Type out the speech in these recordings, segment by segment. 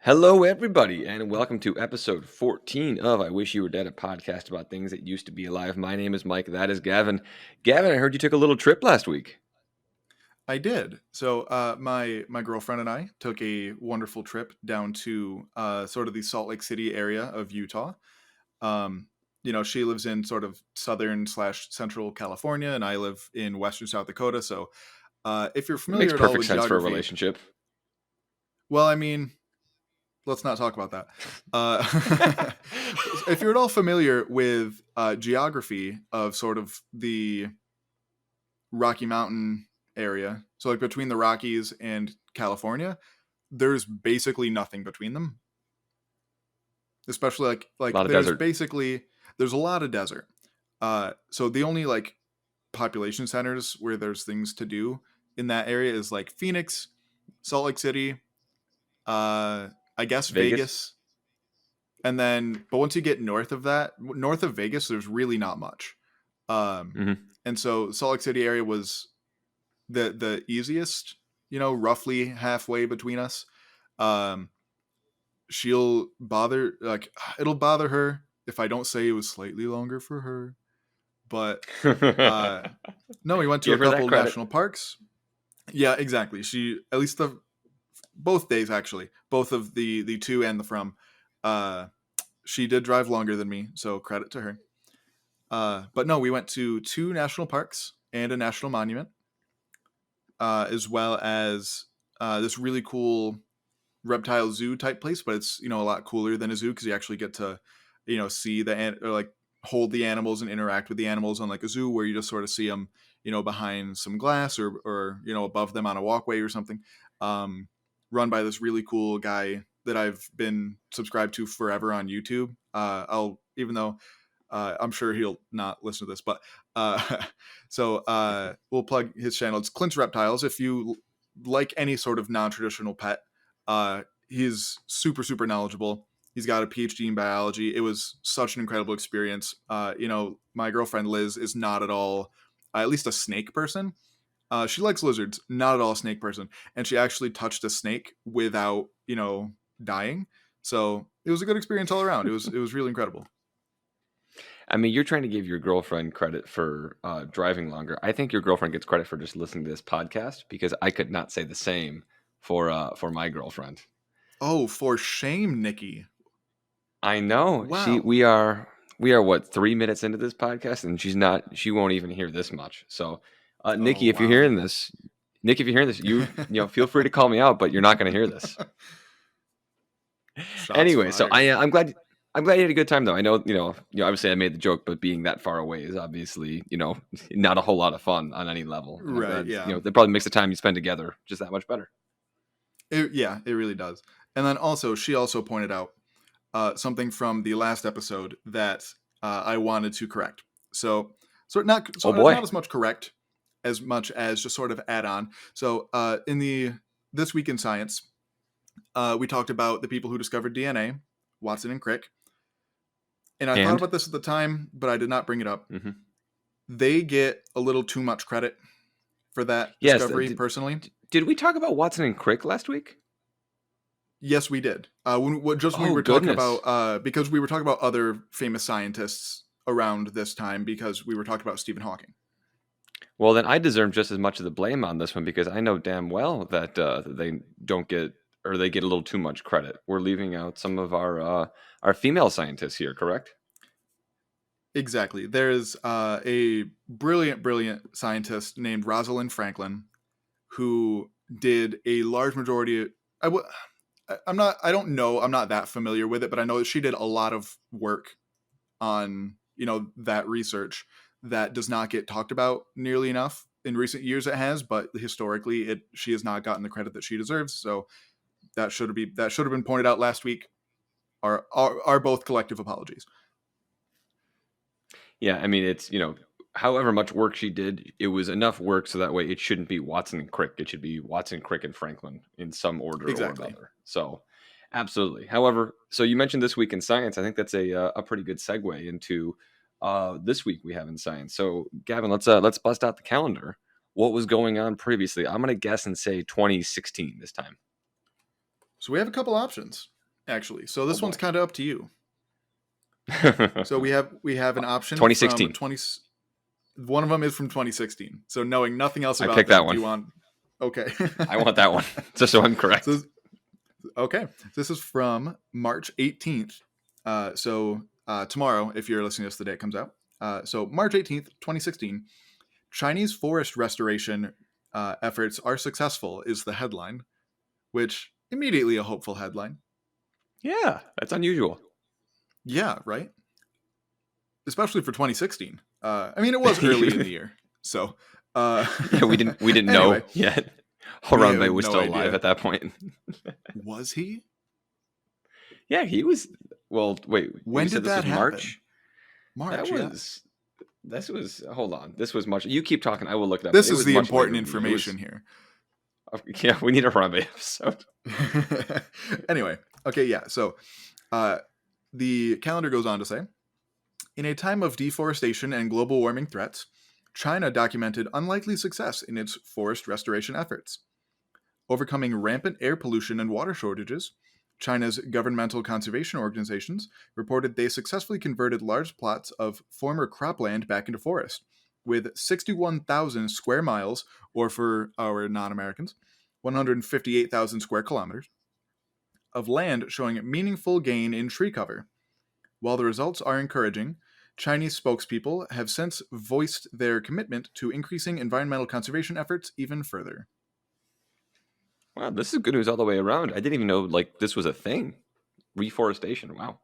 Hello, everybody, and welcome to episode 14 of I Wish You Were Dead, a podcast about things that used to be alive. My name is Mike. That is Gavin. Gavin, I heard you took a little trip last week. I did. So my girlfriend and I took a wonderful trip down to sort of the Salt Lake City area of Utah. She lives in sort of southern slash central California, and I live in western South Dakota. So if you're It makes familiar at all perfect with sense for a geography, relationship. well, I mean, let's not talk about that. If you're at all familiar with geography of sort of the Rocky Mountain area, so like between the Rockies and California, there's basically nothing between them. Especially A lot of there's desert. basically there's a lot of desert. So the only like population centers where there's things to do in that area is like Phoenix, Salt Lake City, I guess Vegas? Vegas, and then but once you get north of that, north of Vegas, there's really not much. Um, Hmm. and so Salt Lake City area was the easiest, roughly halfway between us. Um, she'll bother like it'll bother her if I don't say it was slightly longer for her. But uh no, we went to a Give her that couple credit. national parks. Yeah, exactly. She at least the both days actually, both of the to and the from. Uh she did drive longer than me, so credit to her. But no, we went to two national parks and a national monument, as well as this really cool reptile zoo type place, but it's a lot cooler than a zoo because you actually get to see or like hold the animals and interact with the animals, on like a zoo where you just sort of see them behind some glass or above them on a walkway or something. um Run by this really cool guy that I've been subscribed to forever on YouTube. I'll even though I'm sure he'll not listen to this, but uh, we'll plug his channel. It's Clint's Reptiles. If you like any sort of non-traditional pet, he's super, super knowledgeable. He's got a PhD in biology. It was such an incredible experience. My girlfriend Liz is not at all, at least a snake person. She likes lizards, not at all a snake person. And she actually touched a snake without, dying. So it was a good experience all around. It was really incredible. I mean, you're trying to give your girlfriend credit for driving longer. I think your girlfriend gets credit for just listening to this podcast because I could not say the same for my girlfriend. Oh, for shame, Nikki. I know Wow. we are what 3 minutes into this podcast and she won't even hear this much. So, Oh, Nikki, if you're wow. hearing this, you feel free to call me out, but you're not going to hear this Shots anyway. So fired. I'm glad you had a good time though. I know obviously I made the joke, but being that far away is obviously not a whole lot of fun on any level. And I'm Right, glad yeah. that probably makes the time you spend together just that much better. Yeah, it really does. And then also, she also pointed out something from the last episode that I wanted to correct. Oh Not boy, as much correct as much as just sort of add on. So in the this week in science, we talked about the people who discovered DNA, Watson and Crick. And I thought and about this at the time, but I did not bring it up. mhm. They get a little too much credit for that Yes, discovery, personally. did we talk about Watson and Crick last week? Yes, we did. When we Oh were talking about, goodness. because we were talking about other famous scientists around this time, because we were talking about Stephen Hawking. Well, then I deserve just as much of the blame on this one because I know damn well that they don't get or they get a little too much credit. We're leaving out some of our female scientists here, correct? Exactly. There's a brilliant, brilliant scientist named Rosalind Franklin who did a large majority. I'm not. I don't know. I'm not that familiar with it, but I know that she did a lot of work on that research that does not get talked about nearly enough. In recent years it has, but historically she has not gotten the credit that she deserves. So that should have been pointed out last week. Are both collective apologies. Yeah, I mean it's however much work she did, it was enough work so that way it shouldn't be Watson and Crick. It should be Watson, Crick, and Franklin in some order or Exactly. another. So, absolutely. However, so you mentioned this week in science. I think that's a pretty good segue into this week we have in science. So, Gavin, let's bust out the calendar. What was going on previously? I'm gonna guess and say 2016 this time. So we have a couple options. actually. So Oh this one's boy. kind of up to you. So we have an option from 2016. 20. One of them is from 2016. So knowing nothing else I about picked that them, do one. you want? Okay. I want that one, just so I'm So correct. okay, this is from March 18th. Tomorrow, if you're listening to this the day it comes out. So March 18th, 2016, Chinese forest restoration efforts are successful is the headline, which immediately a hopeful headline. Yeah, that's unusual. Yeah, right. Especially for 2016. I mean, it was early in the year, so Yeah, we didn't know anyway, yet. we had Harambe was no still alive idea. at that point. Was he? Yeah, he was. Well, wait, you When said did this that was happen? March? That March, yeah. was this was hold on. This was much. You keep talking. I will look it up. But This it is was the much later important than me. It was. information here. Yeah, we need a Harambe episode. Anyway, okay, yeah. So uh, the calendar goes on to say, in a time of deforestation and global warming threats, China documented unlikely success in its forest restoration efforts. Overcoming rampant air pollution and water shortages, China's governmental conservation organizations reported they successfully converted large plots of former cropland back into forest, with 61,000 square miles, or for our non Americans, 158,000 square kilometers, of land showing meaningful gain in tree cover. While the results are encouraging, Chinese spokespeople have since voiced their commitment to increasing environmental conservation efforts even further. Wow, this is good news all the way around. I didn't even know like this was a thing. Reforestation. Wow.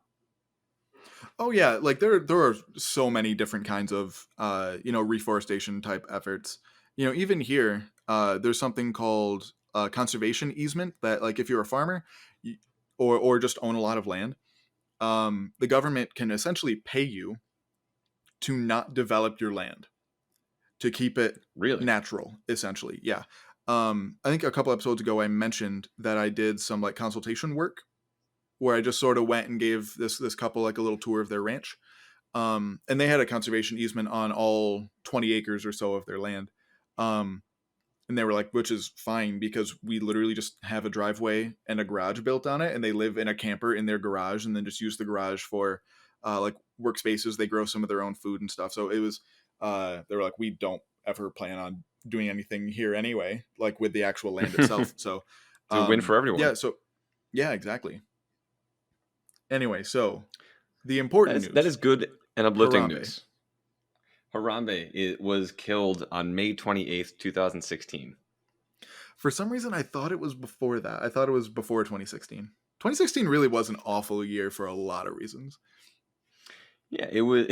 Oh yeah, like there are so many different kinds of reforestation type efforts. Even here, there's something called conservation easement that, like, if you're a farmer, or just own a lot of land, the government can essentially pay you to not develop your land, to keep it Really? natural, essentially. Yeah. I think a couple episodes ago I mentioned that I did some like consultation work where I just sort of went and gave this couple like a little tour of their ranch. And they had a conservation easement on all 20 acres or so of their land. Um, and they were like, which is fine because we literally just have a driveway and a garage built on it, and they live in a camper in their garage and then just use the garage for like workspaces. They grow some of their own food and stuff. So it was, they were like, we don't ever plan on doing anything here anyway, like with the actual land itself. It's So, a win for everyone. yeah, yeah, exactly. Anyway, so the important That news. is good and uplifting Harambe. news. Harambe was killed on May 28th, 2016. For some reason, I thought it was before that. I thought it was before 2016. 2016 really was an awful year for a lot of reasons. Yeah, it was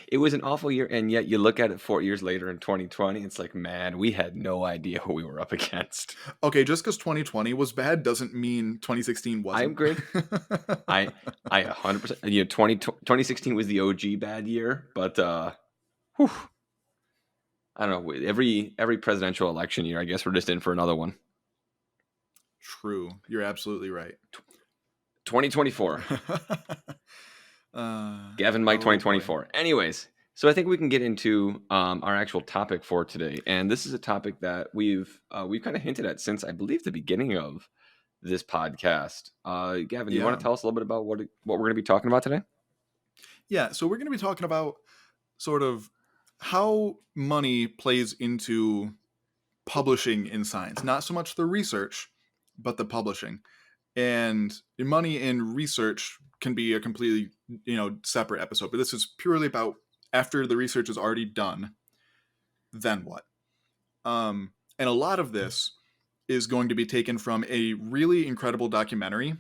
it was an awful year, and yet you look at it 4 years later in 2020, it's like, man, we had no idea what we were up against. Okay, just because 2020 was bad doesn't mean 2016 I wasn't. agree. I I 100%. 2016 was the OG bad year, but whew, I don't know. Every presidential election year, I guess we're just in for another one. True. You're absolutely right. 2024. Gavin Mike Oh boy. 2024. Anyways, so I think we can get into our actual topic for today, and this is a topic that we've kind of hinted at since I believe the beginning of this podcast. Gavin, you want Yeah. to tell us a little bit about what we're going to be talking about today? Yeah, so we're going to be talking about sort of how money plays into publishing in science. Not so much the research, but the publishing. And money in research can be a completely separate episode, but this is purely about after the research is already done, then what? And a lot of this is going to be taken from a really incredible documentary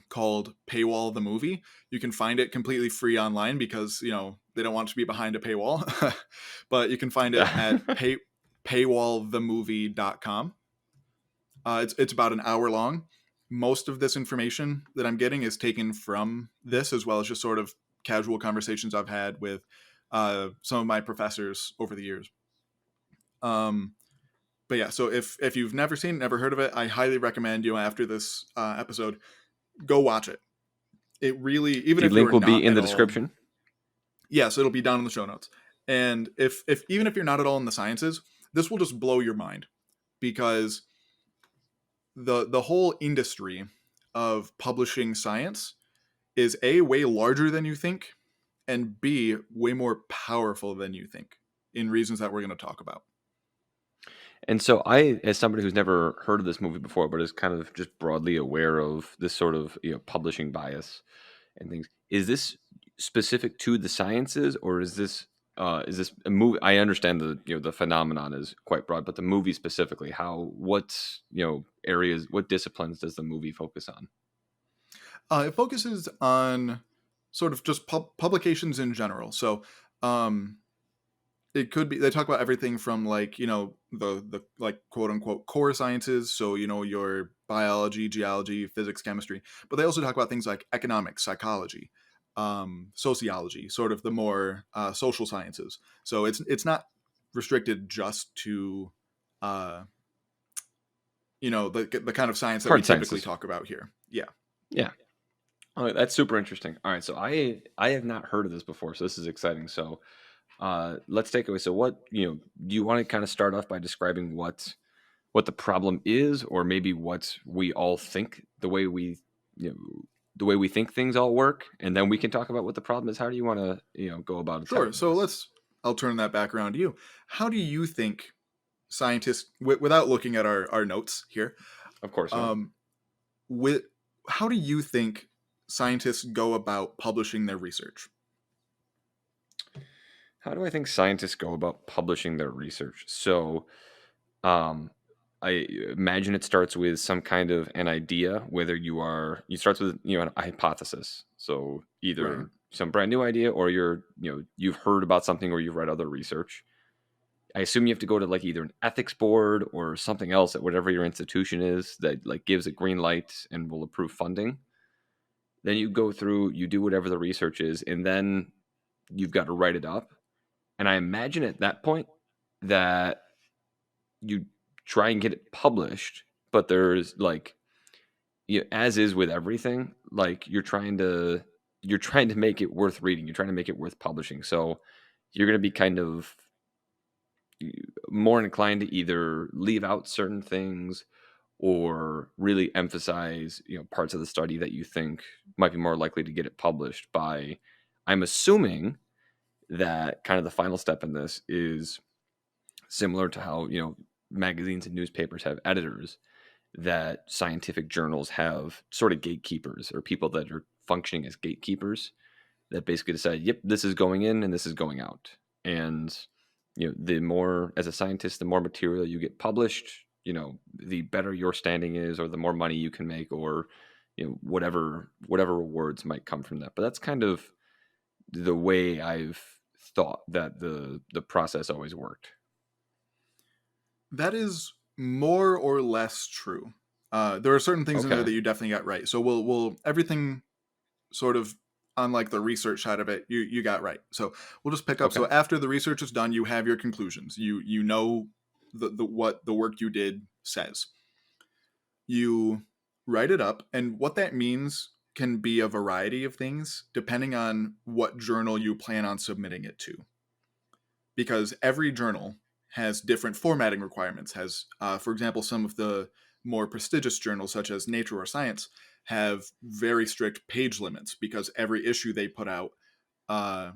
called Paywall the Movie. You can find it completely free online because they don't want to be behind a paywall. But you can find it at paywallthemovie.com. It's about an hour long. Most of this information that I'm getting is taken from this, as well as just sort of casual conversations I've had with some of my professors over the years. But yeah, so if you've never seen it, never heard of it, I highly recommend after this episode, go watch it. It really, even The if you link are will be not in at the all, description. yes, it'll be down in the show notes. And if even if you're not at all in the sciences, this will just blow your mind because the whole industry of publishing science is A, way larger than you think, and B, way more powerful than you think in reasons that we're going to talk about. And so I, as somebody who's never heard of this movie before, but is kind of just broadly aware of this sort of publishing bias and things, is this specific to the sciences, or is this a movie? I understand the the phenomenon is quite broad, but the movie specifically, what areas, what disciplines does the movie focus on? It focuses on sort of just publications in general. So um, it could be they talk about everything from like the like quote unquote core sciences. So your biology, geology, physics, chemistry. But they also talk about things like economics, psychology, sociology, sort of the more social sciences. So it's not restricted just to uh, the kind of science that we Hard typically sciences. talk about here. Yeah. Yeah. Oh, that's super interesting. All right, so I have not heard of this before, so this is exciting. So let's take away. So what do you want to kind of start off by describing what the problem is, or maybe what we all think, the way we you know the way we think things all work, and then we can talk about what the problem is. How do you want to go about Sure. attacking So this? I'll turn that back around to you. How do you think scientists, without looking at our notes here, Of course not. um, with, how do you think scientists go about publishing their research? How do I think scientists go about publishing their research? So Um, I imagine it starts with some kind of an idea, whether you starts with a hypothesis. So Right. either some brand new idea, or you've heard about something, or you've read other research. I assume you have to go to like either an ethics board or something else at whatever your institution is that like gives a green light and will approve funding. Then you go through, you do whatever the research is, and then you've got to write it up. And I imagine at that point that you try and get it published, but there's like as is with everything, like you're trying to make it worth reading. You're trying to make it worth publishing. So you're going to be kind of more inclined to either leave out certain things or really emphasize parts of the study that you think might be more likely to get it published by. I'm assuming that kind of the final step in this is similar to how magazines and newspapers have editors, that scientific journals have sort of gatekeepers, or people that are functioning as gatekeepers, that basically decide, yep, this is going in and this is going out. And the more, as a scientist, the more material you get published, the better your standing is, or the more money you can make, or whatever rewards might come from that. But that's kind of the way I've thought that the process always worked. That is more or less true. There are certain things in there Okay. that you definitely got right. So we'll everything sort of on like the research side of it, you got right. So we'll just pick up. Okay. So after the research is done, you have your conclusions. You know the what the work you did says. You write it up, and what that means can be a variety of things depending on what journal you plan on submitting it to. Because every journal has different formatting requirements. Has, for example, some of the more prestigious journals, such as Nature or Science, have very strict page limits because every issue they put out uh,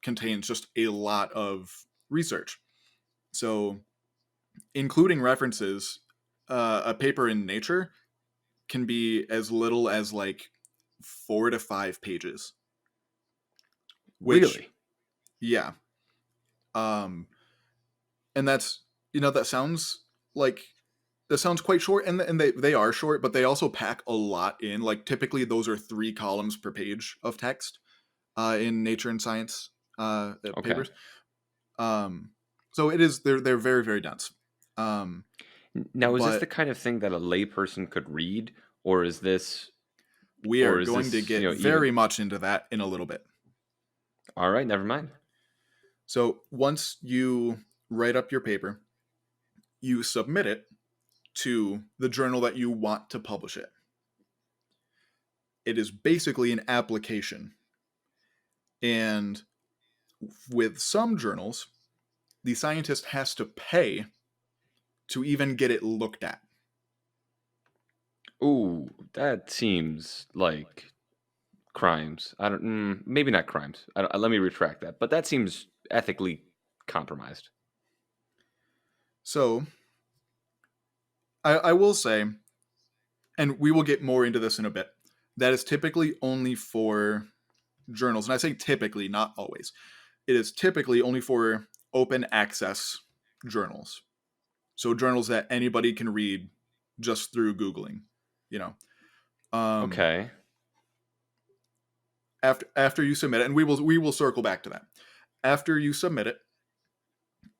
contains just a lot of research. So, including references, a paper in Nature can be as little as like 4 to 5 pages. Which, Really? yeah, um, and that's that sounds like that sounds quite short, and they are short, but they also pack a lot in. Like typically, those are 3 columns per page of text in Nature and Science Okay. papers. Um, so it is they're very very dense. Um, Now, is this the but kind of thing that a layperson could read, or is this, we are or is going to this, get even? very much into that in a little bit. All right, never mind. So once you write up your paper, you submit it to the journal that you want to publish it. It is basically an application. And with some journals, the scientist has to pay to even get it looked at. Ooh, That seems like crimes. I don't. Maybe not crimes. I don't, let me retract that. But that seems ethically compromised. So I will say, and we will get more into this in a bit, that is typically only for journals. And I say typically, not always. It is typically only for open access journals. So journals that anybody can read just through Googling, you know. Um, Okay. after you submit it, and we will circle back to that. After you submit it,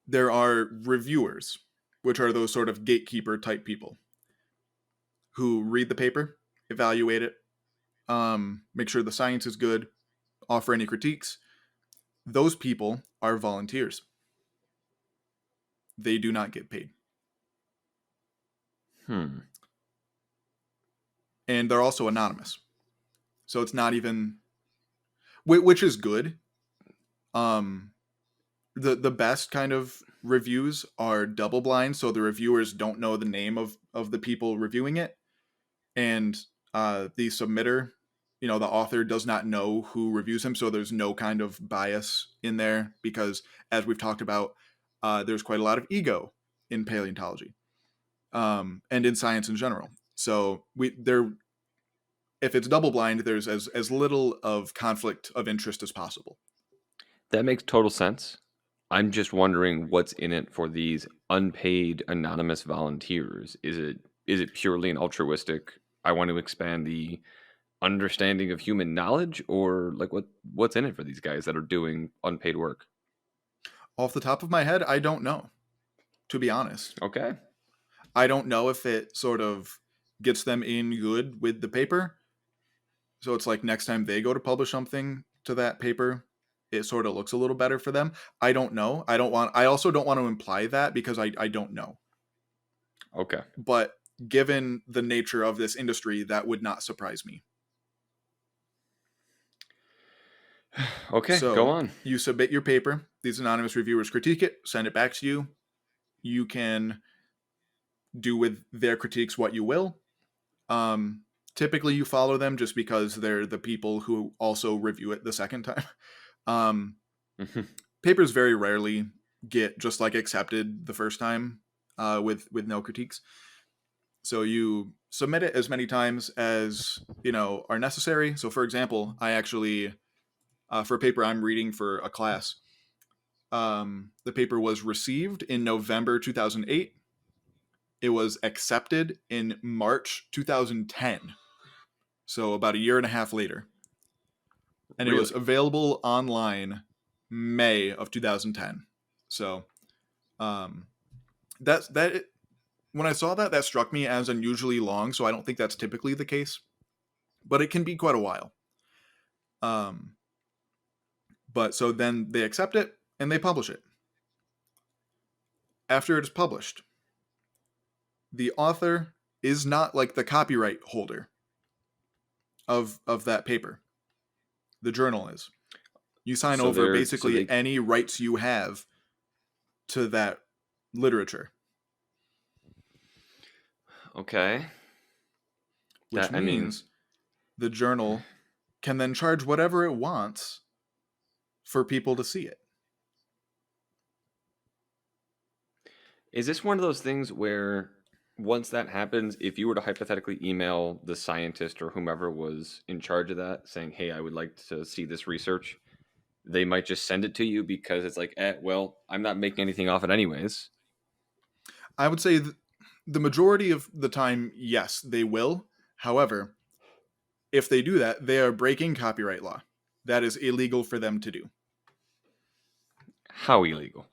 there are reviewers, which are those sort of gatekeeper type people who read the paper, evaluate it, make sure the science is good, offer any critiques. Those people are volunteers. They do not get paid. Hmm. And they're also anonymous. So it's not even, which is good. Um, the best kind of reviews are double blind, so the reviewers don't know the name of the people reviewing it, and the submitter, the author does not know who reviews him, so there's no kind of bias in there because, as we've talked about, there's quite a lot of ego in paleontology, and in science in general. So if it's double blind, there's as little of conflict of interest as possible. That makes total sense. I'm just wondering what's in it for these unpaid anonymous volunteers. Is it purely an altruistic? I want to expand the understanding of human knowledge, or like what's in it for these guys that are doing unpaid work? Off the top of my head, I don't know, to be honest. Okay. I don't know if it sort of gets them in good with the paper. So it's like next time they go to publish something to that paper, it sort of looks a little better for them. I don't know. I also don't want to imply that because I don't know. Okay. But given the nature of this industry, that would not surprise me. Okay, go So on. you submit your paper. These anonymous reviewers critique it, send it back to you. You can do with their critiques what you will. Um, typically, you follow them just because they're the people who also review it the second time. Um, papers very rarely get just like accepted the first time with no critiques. So you submit it as many times as are necessary. So, for example, I actually for a paper I'm reading for a class, the paper was received in November 2008. It was accepted in March 2010. So about a year and a half later. And it was Really? available online May of 2010. So um, that when I saw that, that struck me as unusually long. So I don't think that's typically the case, but it can be quite a while. Um, but so then they accept it and they publish it. After it is published, the author is not like the copyright holder of that paper. The journal is. You sign So over they're so basically they any rights you have to that literature, okay. which That I mean, means the journal can then charge whatever it wants for people to see it. is this one of those things where once that happens, if you were to hypothetically email the scientist or whomever was in charge of that saying, "Hey, I would like to see this research," they might just send it to you because it's like, well, I'm not making anything off it anyways. I would say the majority of the time, yes, they will. However, if they do that, they are breaking copyright law. That is illegal for them to do. How illegal?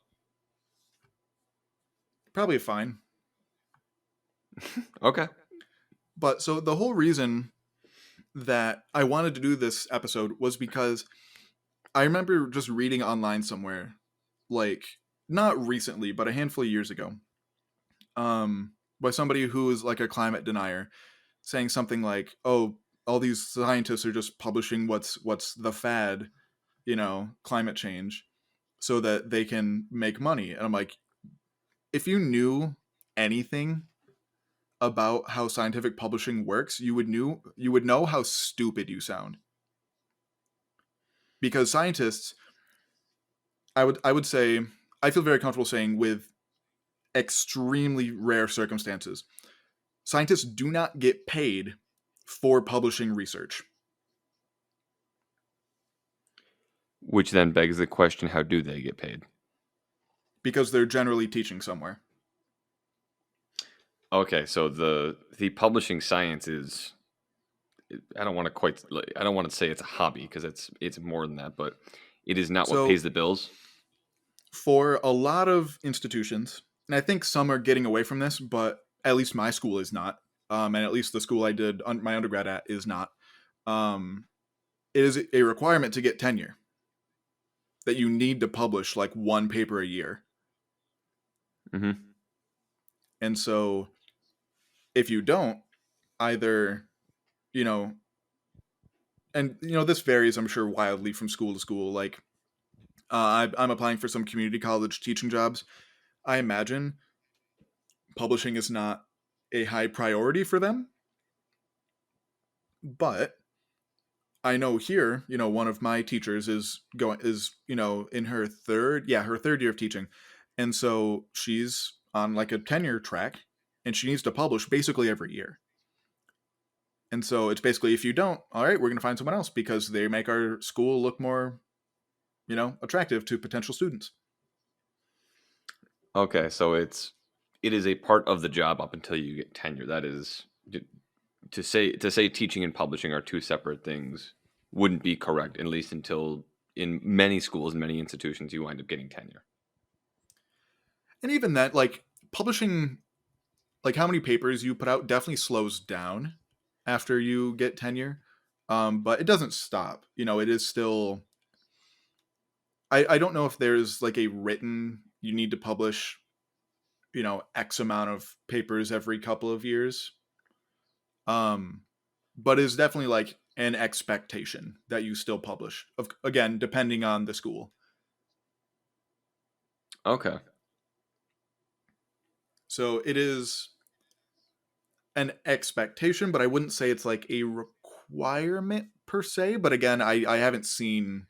Probably a fine. Okay. But so the whole reason that I wanted to do this episode was because I remember just reading online somewhere, like not recently, but a handful of years ago, by somebody who is like a climate denier, saying something like, "Oh, all these scientists are just publishing what's the fad, climate change, so that they can make money." And I'm like, if you knew anything about how scientific publishing works, you would know how stupid you sound. Because scientists, I would say, I feel very comfortable saying, with extremely rare circumstances, scientists do not get paid for publishing research Which then begs the question: how do they get paid? because they're generally teaching somewhere. Okay, so the publishing science is, I don't want to quite, I don't want to say it's a hobby because it's more than that, but it is not what So pays the bills. for a lot of institutions, and I think some are getting away from this, but at least my school is not, and at least the school I did my undergrad at is not. Um, it is a requirement to get tenure that you need to publish like one paper a year, Hmm. and so if you don't, either you know, and this varies, I'm sure, wildly from school to school. Like, I'm applying for some community college teaching jobs. I imagine publishing is not a high priority for them, but I know here, one of my teachers is in her third year of teaching, and so she's on like a tenure track, and she needs to publish basically every year. And so it's basically, if you don't, all right, we're going to find someone else because they make our school look more, attractive to potential students. Okay, so it is a part of the job up until you get tenure. That is, to say teaching and publishing are two separate things wouldn't be correct, at least until in many schools, many institutions, you wind up getting tenure. And even that, like publishing, like how many papers you put out definitely slows down after you get tenure. But it doesn't stop. It is still. I don't know if there's like a written you need to publish, X amount of papers every couple of years. Um, but it's definitely like an expectation that you still publish. Again, depending on the school. Okay. So it is an expectation, but I wouldn't say it's like a requirement per se. But again, I haven't seen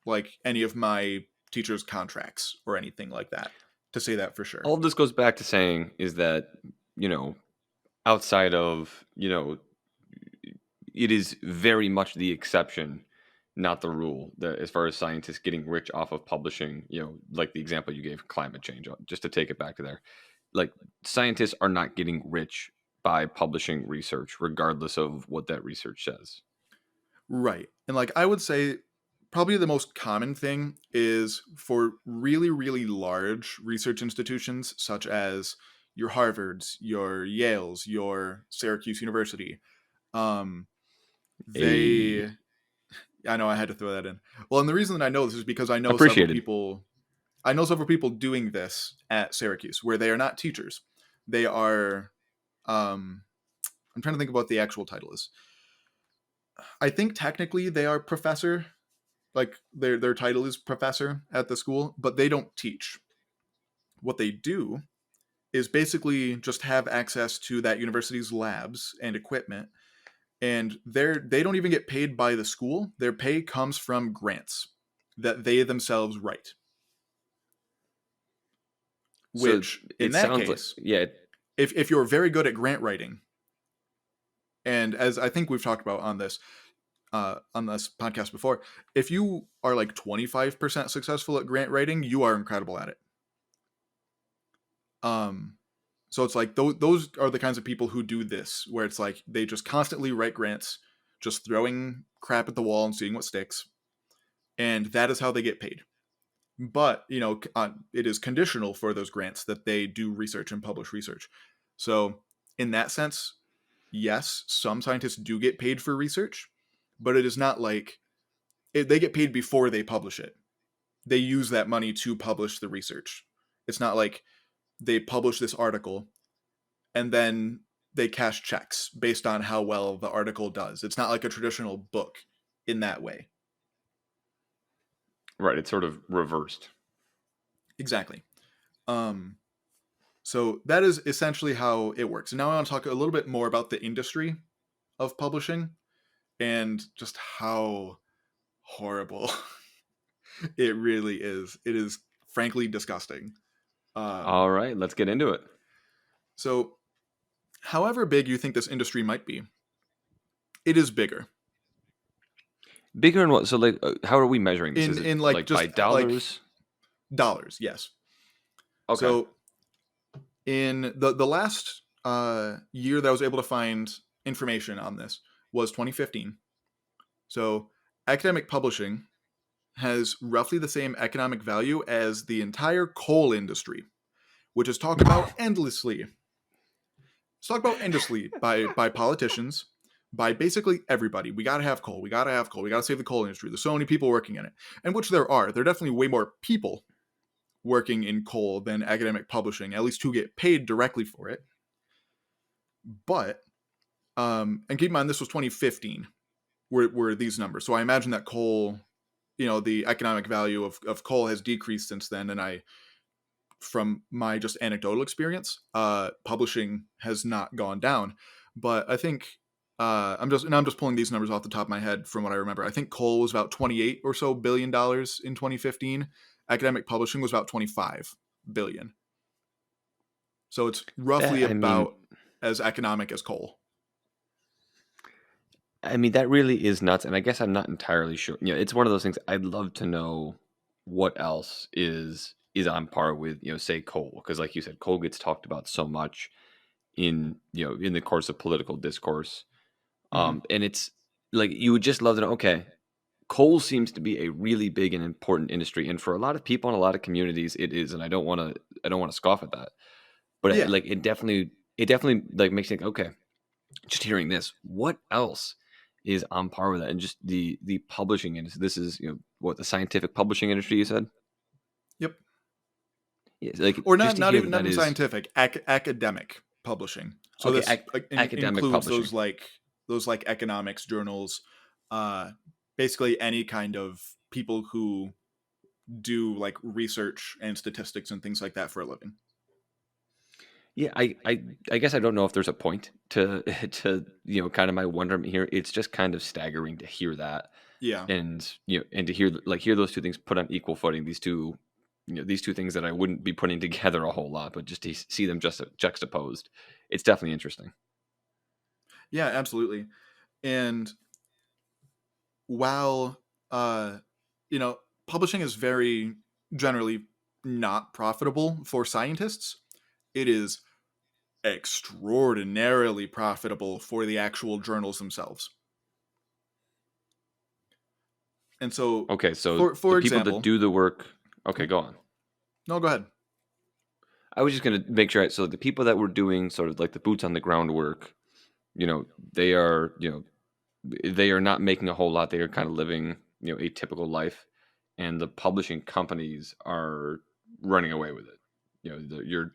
like any of my teachers' contracts or anything like that to say that for sure. All of this goes back to saying is that, you know, outside of, it is very much the exception, not the rule. As far as scientists getting rich off of publishing, like the example you gave, climate change, just to take it back to there, like scientists are not getting rich by publishing research, regardless of what that research says. Right. And like I would say probably the most common thing is for really, really large research institutions such as your Harvards, your Yales, your Syracuse University. Um, A they I know I had to throw that in. Well, and the reason that I know this is because appreciated. I know several people doing this at Syracuse where they are not teachers. They are um I'm trying to think of what the actual title is. I think technically they are professor, like their title is professor at the school, but they don't teach. What they do is basically just have access to that university's labs and equipment, and they don't even get paid by the school. Their pay comes from grants that they themselves write. So Which in it that sounds like, case, yeah. if you're very good at grant writing, and as I think we've talked about on this podcast before, if you are like 25% successful at grant writing, you are incredible at it. Um, so it's like those are the kinds of people who do this, where it's like they just constantly write grants, just throwing crap at the wall and seeing what sticks, and that is how they get paid. But it is conditional for those grants that they do research and publish research. So in that sense, yes, some scientists do get paid for research, but it is not like they get paid before they publish it. They use that money to publish the research. It's not like they publish this article and then they cash checks based on how well the article does. It's not like a traditional book in that way. Right, it's sort of reversed. Exactly. Um, So that is essentially how it works. And now I want to talk a little bit more about the industry of publishing and just how horrible it really is. It is frankly disgusting. Um, All right, let's get into it. so, however big you think this industry might be, it is bigger Bigger and what? So, like, how are we measuring this? Is it in like like by just like dollars? dollars. Yes. Okay. So in the last year that I was able to find information on this was 2015. So academic publishing has roughly the same economic value as the entire coal industry, which is talked about endlessly. It's talked about endlessly by politicians, by basically everybody. We gotta have coal. We gotta have coal. We gotta save the coal industry. There's so many people working in it, and which there are. There are definitely way more people working in coal than academic publishing, at least to get paid directly for it. But and keep in mind this was 2015 were these numbers. So I imagine that coal, the economic value of coal has decreased since then. And from my just anecdotal experience, publishing has not gone down. But I think I'm just pulling these numbers off the top of my head from what I remember. I think coal was about 28 or so billion dollars in 2015. Academic publishing was about 25 billion. So it's roughly That, I mean, about as economic as coal. that really is nuts, and I guess I'm not entirely sure. It's one of those things. I'd love to know what else is on par with, say, coal, because, like you said, coal gets talked about so much in the course of political discourse, Hmm. and it's like you would just love to know. Okay, coal seems to be a really big and important industry, and for a lot of people in a lot of communities, it is, and I don't want to scoff at that, but Yeah, like it definitely like makes you think, okay, just hearing this, what else is on par with that? And just the publishing industry. This is what the scientific publishing industry you said. yep. Yeah, like Or just not to not hear even that not that even is scientific, academic publishing. So okay. this Academic includes publishing. those economics journals, uh, basically any kind of people who do like research and statistics and things like that for a living. Yeah, I guess I don't know if there's a point to to kind of my wonderment here. It's just kind of staggering to hear that, Yeah, and and to hear those two things put on equal footing. These two things that I wouldn't be putting together a whole lot, but just to see them just juxtaposed, it's definitely interesting. yeah, absolutely. And while uh, publishing is very generally not profitable for scientists, it is extraordinarily profitable for the actual journals themselves. And so, Okay, so the for people that example, do the work. Okay, oh, go on. no, go ahead. I was just gonna make sure. So the people that were doing sort of like the boots on the ground work, they are they are not making a whole lot. They are kind of living a typical life, and the publishing companies are running away with it.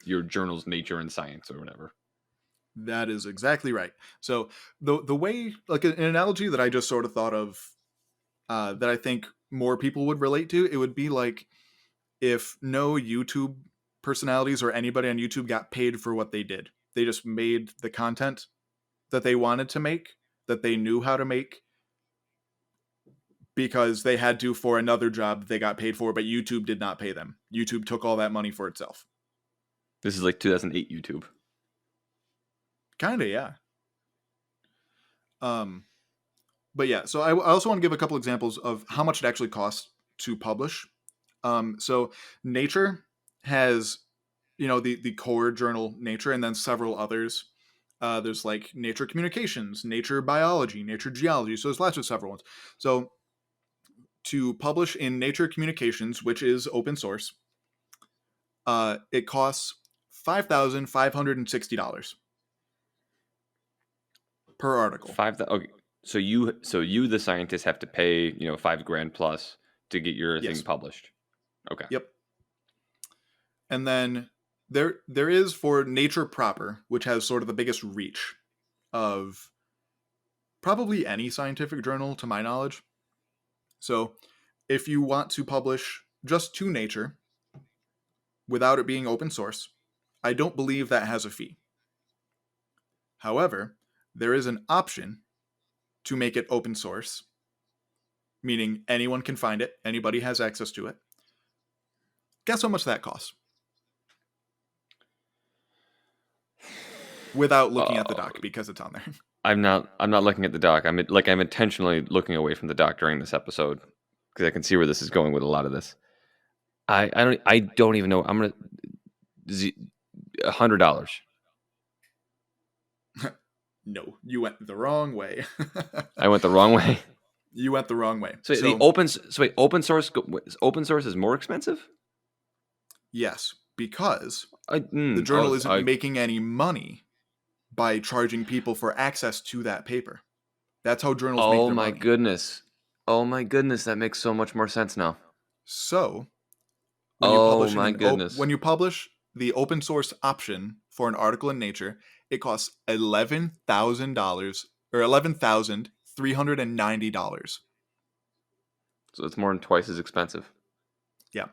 Your journals, Nature and Science or whatever. That is exactly right. So the way, like an analogy that I just sort of thought of, that I think more people would relate to, it would be like if no YouTube personalities or anybody on YouTube got paid for what they did. They just made the content that they wanted to make, that they knew how to make, because they had to for another job that they got paid for, but YouTube did not pay them. YouTube took all that money for itself. This is like 2008 YouTube. Kind of, yeah. Um, but yeah, so I also want to give a couple examples of how much it actually costs to publish. So Nature has, the core journal Nature, and then several others. There's like Nature Communications, Nature Biology, Nature Geology. So there's lots of several ones. So to publish in Nature Communications, which is open source, it costs $5,560 per article. Okay, so you the scientist have to pay 5 grand plus to get your thing Yes. published. Okay. Yep. And then there is for Nature proper, which has sort of the biggest reach of probably any scientific journal to my knowledge. So if you want to publish just to Nature without it being open source, I don't believe that has a fee. However, there is an option to make it open source, meaning anyone can find it, anybody has access to it. Guess how much that costs? Without looking at the Uh, doc, because it's on there. I'm not looking at the doc. I'm intentionally looking away from the doc during this episode because I can see where this is going with a lot of this. I don't even know. I'm gonna $100. No, you went the wrong way. I went the wrong way. You went the wrong way. So wait, open source is more expensive? Yes, because I the journal isn't I making any money by charging people for access to that paper. That's how journals make Oh their my money. goodness. Oh my goodness, that makes so much more sense now. So, Oh my goodness. when you publish the open source option for an article in Nature, it costs $11,000 or $11,390. So it's more than twice as expensive. Yeah,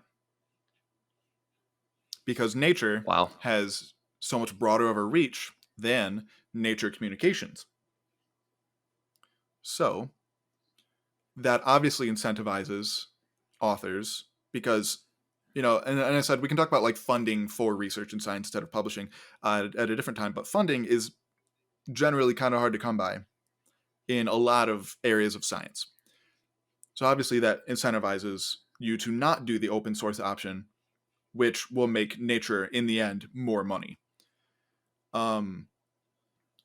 because Nature Wow. has so much broader of a reach than Nature Communications. So, that obviously incentivizes authors because and I said we can talk about like funding for research and science instead of publishing at a different time, but funding is generally kind of hard to come by in a lot of areas of science. So obviously that incentivizes you to not do the open source option, which will make Nature in the end more money.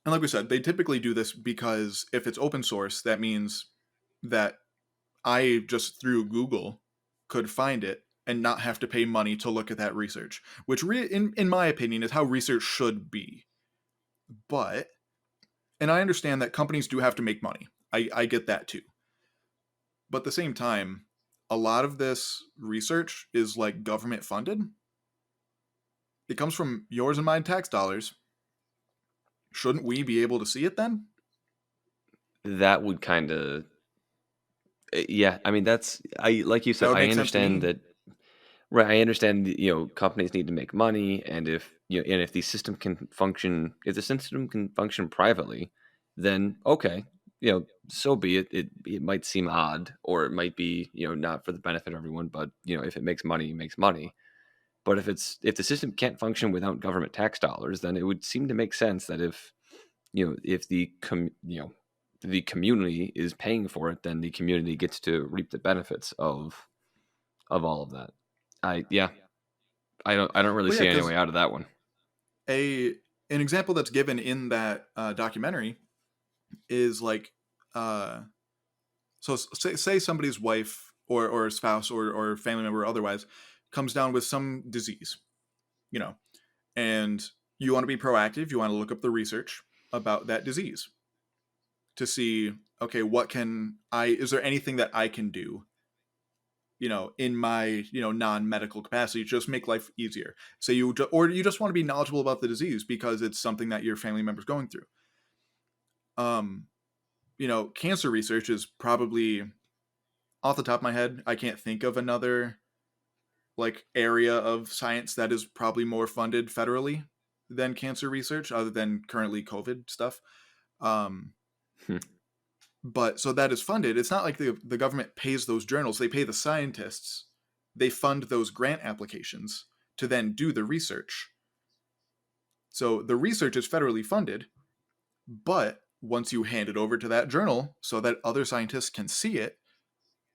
And like we said, they typically do this because if it's open source, that means that I just through Google could find it and not have to pay money to look at that research, which in my opinion is how research should be. But, and I understand that companies do have to make money. I get that too. But at the same time, a lot of this research is like government funded. It comes from yours and mine tax dollars. Shouldn't we be able to see it then? That would kind of yeah, I mean that's I like you That said, would I make sense to understand me. that right, I understand companies need to make money and if the system can function if the system can function privately, then okay, so be it. It might seem odd or it might be, not for the benefit of everyone, but if it makes money, it makes money. But if the system can't function without government tax dollars, then it would seem to make sense that if the community is paying for it, then the community gets to reap the benefits of all of that. Yeah, I don't really Well, yeah, see any because way out of that one. a an example that's given in that documentary is like uh, so say somebody's wife or spouse or family member or otherwise comes down with some disease, you know, and you want to be proactive, you want to look up the research about that disease to see, okay, what can I is there anything that I can do, in my, non-medical capacity, just make life easier. So or you just want to be knowledgeable about the disease because it's something that your family member's going through. Um, cancer research is probably off the top of my head, I can't think of another like area of science that is probably more funded federally than cancer research, other than currently COVID stuff. Um, Hmm. but so that is funded. It's not like the government pays those journals; they pay the scientists. They fund those grant applications to then do the research. So the research is federally funded, but once you hand it over to that journal so that other scientists can see it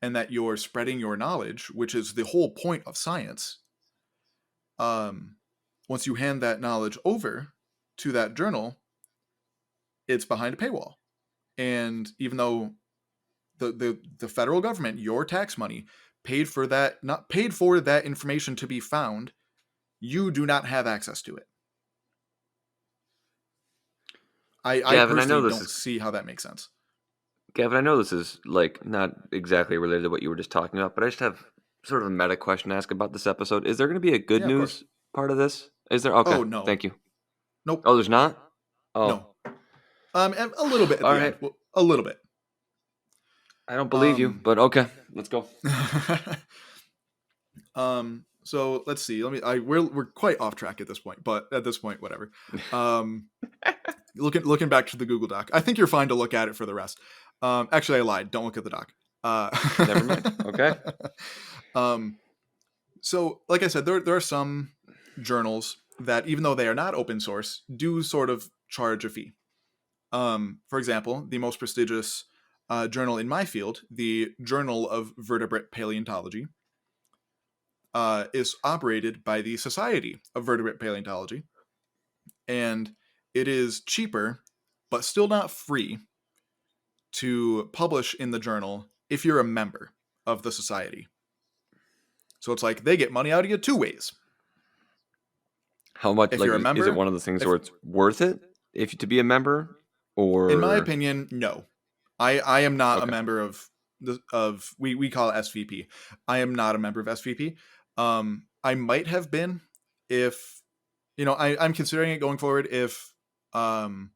and that you're spreading your knowledge, which is the whole point of science, um, once you hand that knowledge over to that journal, it's behind a paywall. And even though the federal government, your tax money, paid for that, not paid for that information to be found, you do not have access to it. I Gavin, I know personally this don't is see how that makes sense. Gavin. I know this is like not exactly related to what you were just talking about, but I just have sort of a meta question to ask about this episode. Is there going to be a good Yeah, of course. news part of this? Is there? Okay, Oh no, thank you. nope, Oh, there's not. Oh, no. And a little bit at all the end. right. Well, a little bit. I don't believe you, Um, but okay, let's go. um, So let's see. We're quite off track at this point, but at this point, whatever. Um, looking back to the Google Doc, I think you're fine to look at it for the rest. Actually, I lied. Don't look at the doc. Uh, Never mind. Okay. um, so, like I said, there are some journals that, even though they are not open source, do sort of charge a fee. For example, the most prestigious journal in my field, the Journal of Vertebrate Paleontology, is operated by the Society of Vertebrate Paleontology, and it is cheaper, but still not free, to publish in the journal if you're a member of the society. So it's like they get money out of you two ways. How much? If Like, you're a is it member, one of those things if where it's worth it if to be a member, in my or opinion, no. I am not a okay? member of we call it SVP. I am not a member of SVP. I might have been if I'm considering it going forward if um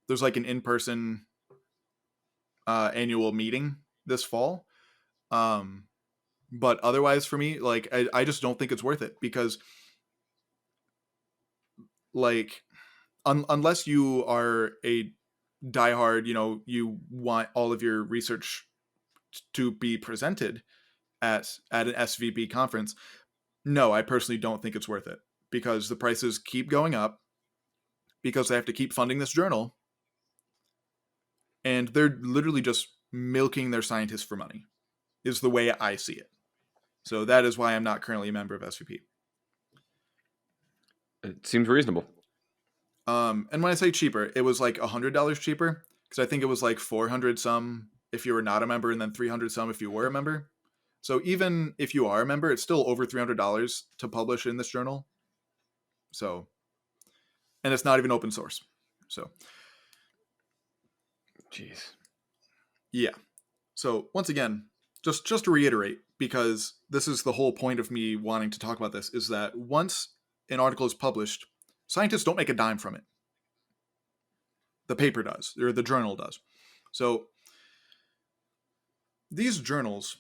there's like an in-person annual meeting this fall. Um but otherwise for me, like I just don't think it's worth it because like unless you are a diehard, you want all of your research to be presented at an SVP conference. No, I personally don't think it's worth it because the prices keep going up because they have to keep funding this journal and they're literally just milking their scientists for money is the way I see it. So that is why I'm not currently a member of SVP. It seems reasonable. And when I say cheaper, it was like $100 cheaper because I think it was like 400 some if you were not a member and then 300 some if you were a member. So even if you are a member, it's still over $300 to publish in this journal. So, and it's not even open source. So, Jeez. yeah. So once again, just to reiterate, because this is the whole point of me wanting to talk about this, is that once an article is published, scientists don't make a dime from it. The paper does, or the journal does. So these journals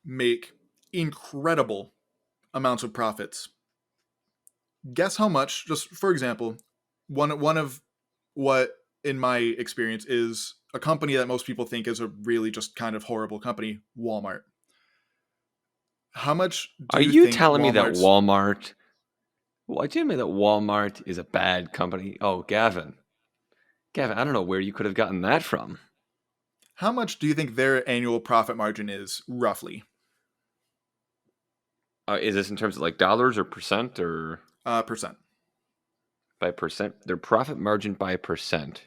make incredible amounts of profits. Guess how much? Just for example, one of what in my experience is a company that most people think is a really just kind of horrible company, Walmart. How much do Are you you think telling me that Walmart's Walmart? Why do you mean that Walmart is a bad company? Oh, Gavin. Gavin, I don't know where you could have gotten that from. how much do you think their annual profit margin is roughly? Is this in terms of like dollars or percent or Percent. by percent? Their profit margin by percent.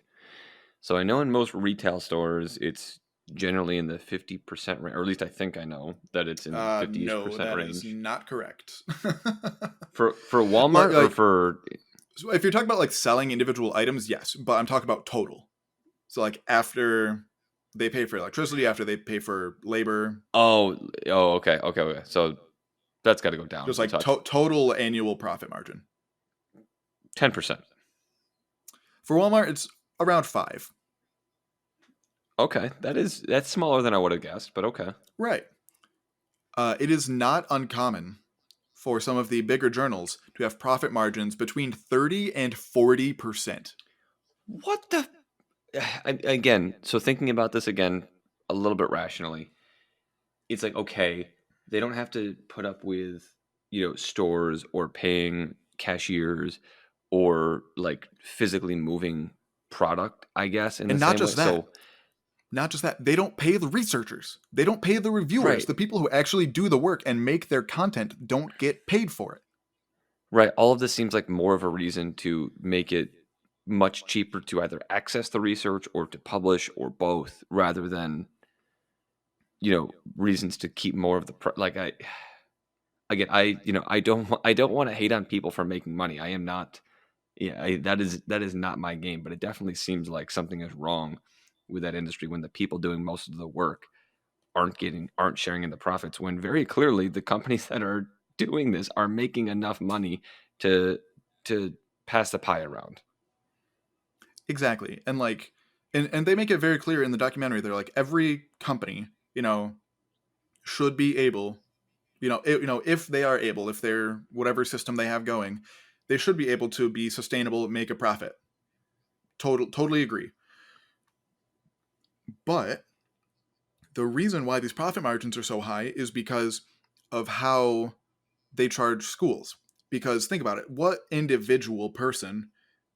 So I know in most retail stores, it's generally in the 50% range, or at least I think I know that it's in the 50-ish No, percent that is range. not correct. For like, Walmart or like for so if you're talking about like selling individual items, yes, but I'm talking about total. So like after they pay for electricity, after they pay for labor, oh okay. So that's got to go down just a like touch. total annual profit margin. 10%. For Walmart, it's around 5. Okay, that's smaller than I would have guessed, but okay. Right. It is not uncommon for some of the bigger journals to have profit margins between 30 and 40%. What the again, so thinking about this again a little bit rationally, it's like okay, they don't have to put up with, stores or paying cashiers or like physically moving product, I guess, in the And not same way. just that, So, they don't pay the researchers. They don't pay the reviewers. right, The people who actually do the work and make their content don't get paid for it. right. All of this seems like more of a reason to make it much cheaper to either access the research or to publish or both rather than, reasons to keep more of the, like again, I don't want to hate on people for making money. I am not, yeah, that is not my game, but it definitely seems like something is wrong with that industry when the people doing most of the work aren't sharing in the profits when very clearly the companies that are doing this are making enough money to to pass the pie around. Exactly. And like and they make it very clear in the documentary. They're like every company, should be able If they are able, if they're whatever system they have going, they should be able to be sustainable, make a profit. Totally agree. But the reason why these profit margins are so high is because of how they charge schools. Because think about it, what individual person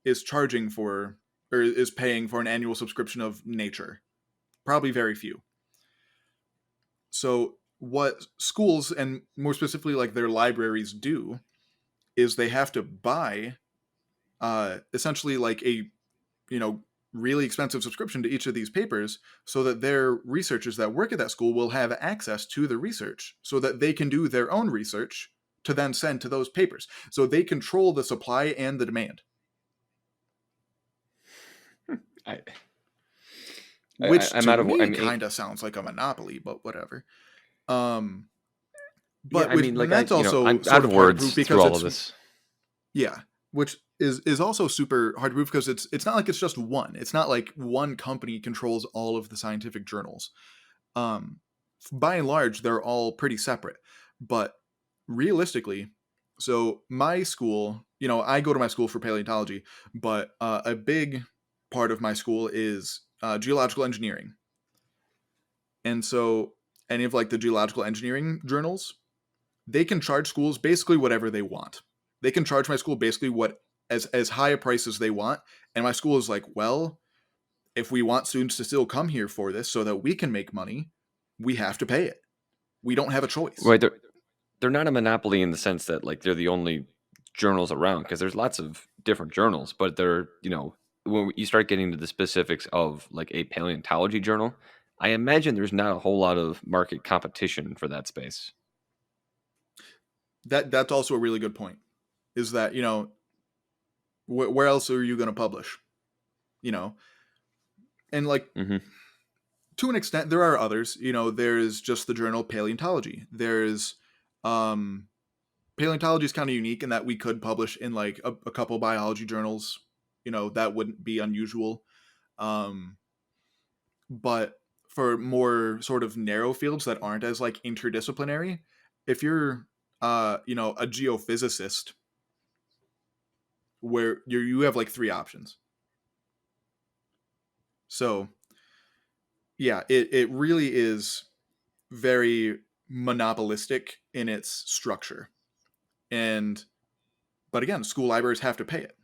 is charging for or is paying for an annual subscription of nature? Probably very few. So what schools, and more specifically like their libraries, do is they have to buy essentially like a you know really expensive subscription to each of these papers, so that their researchers that work at that school will have access to the research, so that they can do their own research to then send to those papers. So they control the supply and the demand, I, which I'm to out of. I me mean, kind of sounds like a monopoly, but whatever. Um, yeah. but I mean, like that's also I'm out sort of of hard to prove words through because all of it's this. yeah, which is also super hard to prove because it's not like it's just one. It's not like one company controls all of the scientific journals. Um, by and large, they're all pretty separate. But realistically, so my school, I go to my school for paleontology, but a big part of my school is geological engineering. And so any of like the geological engineering journals, they can charge schools basically whatever they want. They can charge my school basically what as high a price as they want. And my school is like, well, if we want students to still come here for this so that we can make money, we have to pay it. We don't have a choice. Right? They're not a monopoly in the sense that like they're the only journals around, because there's lots of different journals, but they're when you start getting to the specifics of like a paleontology journal, I imagine there's not a whole lot of market competition for that space. That's also a really good point. Is that where else are you going to publish? You know, and like Hmm. to an extent, there are others. There's just the journal Paleontology. There's um, Paleontology is kind of unique in that we could publish in like a couple biology journals. That wouldn't be unusual. Um, but for more sort of narrow fields that aren't as like interdisciplinary, if you're a geophysicist, where you have like three options. So yeah, it really is very monopolistic in its structure. And but again, school libraries have to pay it,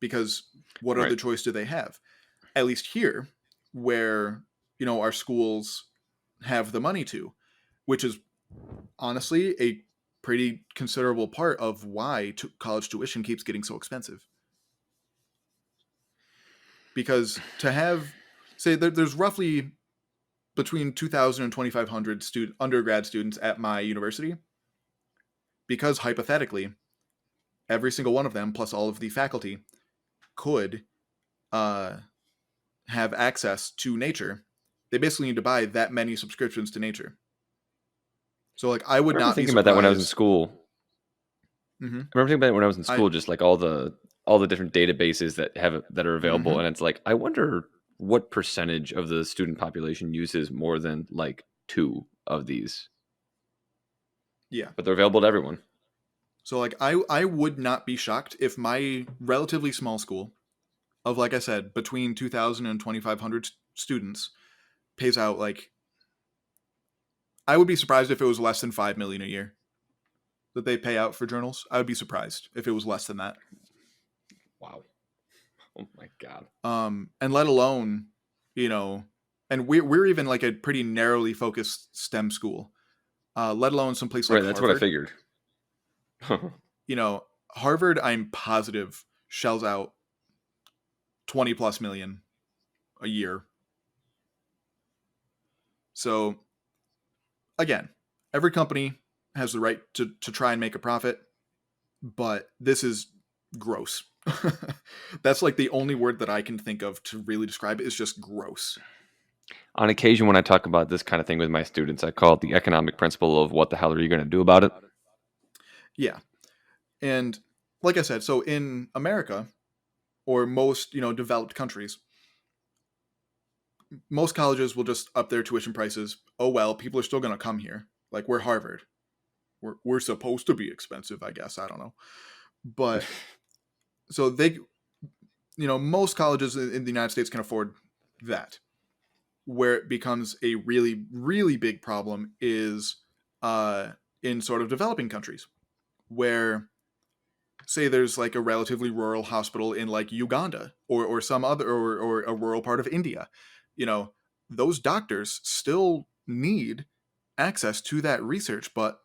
because what Right. other choice do they have? At least here, where our schools have the money to, which is honestly a pretty considerable part of why college tuition keeps getting so expensive. Because to have, say, there's roughly between 2,000 and 2,500 undergrad students at my university, because hypothetically, every single one of them, plus all of the faculty, could uh, have access to nature. They basically need to buy that many subscriptions to nature. So, like, I I would remember not be thinking about that when I was in surprised. school. Hmm. I remember thinking about it when I was in I school, just like all the different databases that are available, hmm and it's like I wonder what percentage of the student population uses more than like two of these, yeah. but they're available to everyone. So, like, I would not be shocked if my relatively small school of, like I said, between 2,000 and 2,500 students pays out like, I would be surprised if it was less than 5 million a year that they pay out for journals. I would be surprised if it was less than that. Wow. Oh my god. And let alone, you know, and we're even like a pretty narrowly focused STEM school. Let alone some place Right, like that's what I Harvard. figured. Harvard, I'm positive, shells out 20 plus million a year. So again, every company has the right to try and make a profit, but this is gross. That's like the only word that I can think of to really describe it, is just gross. On occasion, when I talk about this kind of thing with my students, I call it the economic principle of what the hell are you going to do about it? Yeah. And like I said, so in America, or most, developed countries, most colleges will just up their tuition prices. Oh well, people are still going to come here. Like, we're Harvard. we're supposed to be expensive, I guess. I don't know. But so they, most colleges in the United States can afford that. Where it becomes a really, really big problem is in sort of developing countries, where, say, there's like a relatively rural hospital in like Uganda or some other or a rural part of India. You know, those doctors still need access to that research, but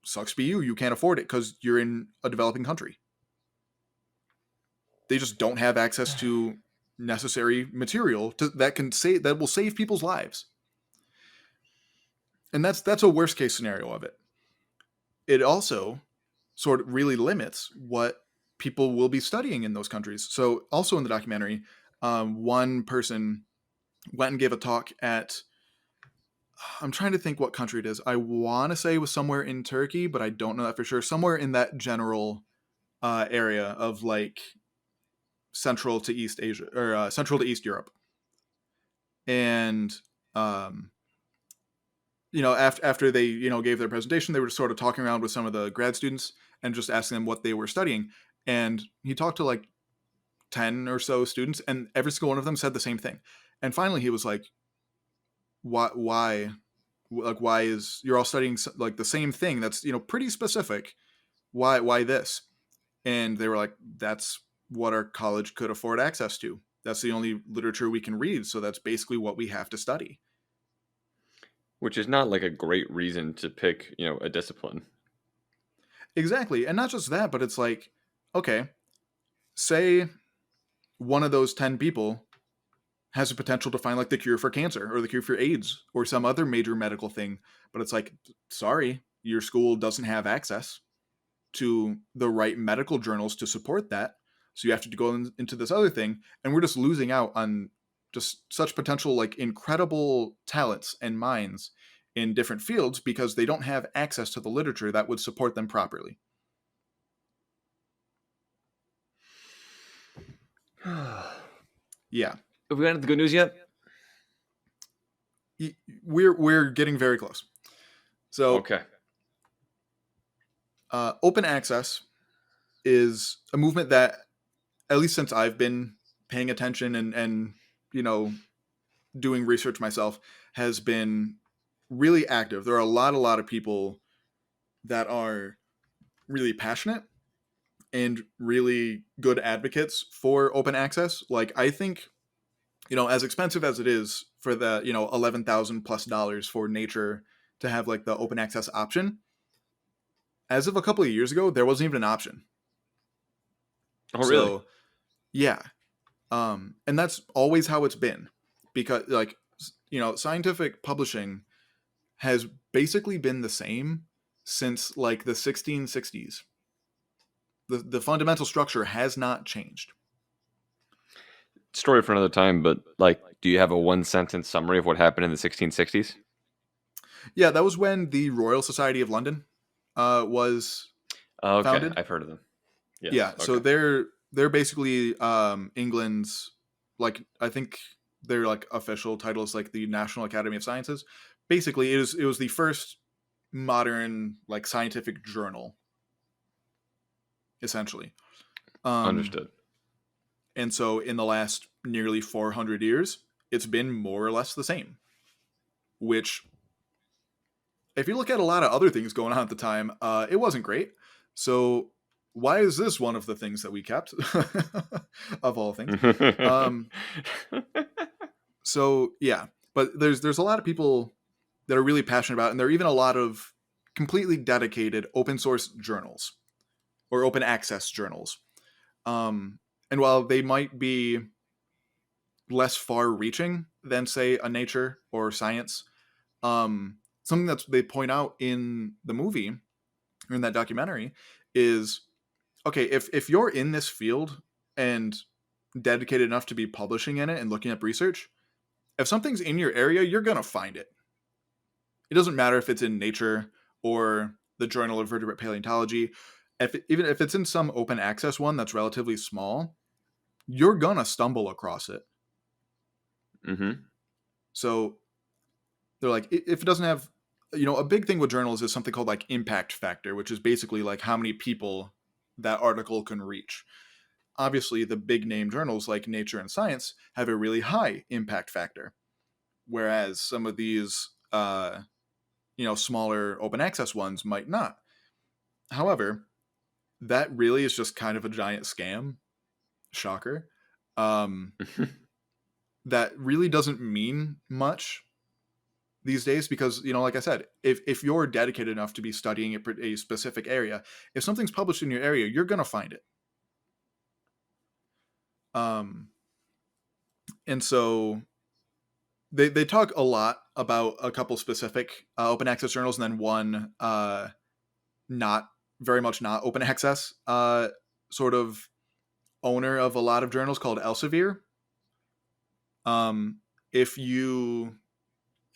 sucks be you can't afford it because you're in a developing country. They just don't have access to necessary material that will save people's lives. And that's a worst case scenario of it. It also sort of really limits what people will be studying in those countries. So also in the documentary, one person went and gave a talk at, I'm trying to think what country it is. I want to say it was somewhere in Turkey, but I don't know that for sure. Somewhere in that general area of like Central to East Asia, or Central to East Europe. And um, after they gave their presentation, they were sort of talking around with some of the grad students and just asking them what they were studying. And he talked to like 10 or so students, and every single one of them said the same thing. And finally he was like, why like, why is, you're all studying like the same thing that's pretty specific, why this? And they were like, that's what our college could afford access to. That's the only literature we can read, so that's basically what we have to study. Which is not like a great reason to pick, a discipline. Exactly. And not just that, but it's like, okay, say one of those 10 people has the potential to find like the cure for cancer or the cure for AIDS or some other major medical thing, but it's like, sorry, your school doesn't have access to the right medical journals to support that, so you have to go into this other thing, and we're just losing out on just such potential, like, incredible talents and minds in different fields because they don't have access to the literature that would support them properly. Yeah. Have we gotten the good news yet? We're getting very close. So Okay. open access is a movement that, at least since I've been paying attention and doing research myself, has been really active. There are a lot of people that are really passionate and really good advocates for open access. Like, I think, as expensive as it is for the, $11,000+ for Nature to have like the open access option, as of a couple of years ago, there wasn't even an option. Oh, really? So yeah. And that's always how it's been, because like, scientific publishing has basically been the same since like the 1660s. The fundamental structure has not changed. Story for another time, but like, do you have a one sentence summary of what happened in the 1660s? Yeah, that was when the Royal Society of London was Okay, founded. I've heard of them. Yeah, Yes. so Okay. they're basically England's, like, I think their like official title is like the National Academy of Sciences. Basically, it was the first modern like scientific journal, essentially. Um, Understood. and so in the last nearly 400 years, it's been more or less the same. Which, if you look at a lot of other things going on at the time, it wasn't great. So why is this one of the things that we kept, of all things? Um, so yeah, but there's a lot of people that are really passionate about it, and there are even a lot of completely dedicated open source journals or open access journals. And while they might be less far reaching than, say, a Nature or Science, something that they point out in the movie or in that documentary is, okay, if you're in this field and dedicated enough to be publishing in it and looking up research, if something's in your area, you're gonna find it. It doesn't matter if it's in Nature or the Journal of Vertebrate Paleontology. Even if it's in some open access one that's relatively small, you're gonna stumble across it. Mm-hmm. So they're like, if it doesn't have a big thing with journals is something called like impact factor, which is basically like how many people that article can reach. Obviously, the big name journals like Nature and Science have a really high impact factor, whereas some of these, smaller open access ones might not. However, that really is just kind of a giant scam. Shocker. Um, that really doesn't mean much these days because, like I said, if you're dedicated enough to be studying a specific area, if something's published in your area, you're going to find it. And so they talk a lot about a couple specific open access journals and then one not very much not open access sort of owner of a lot of journals called Elsevier. If you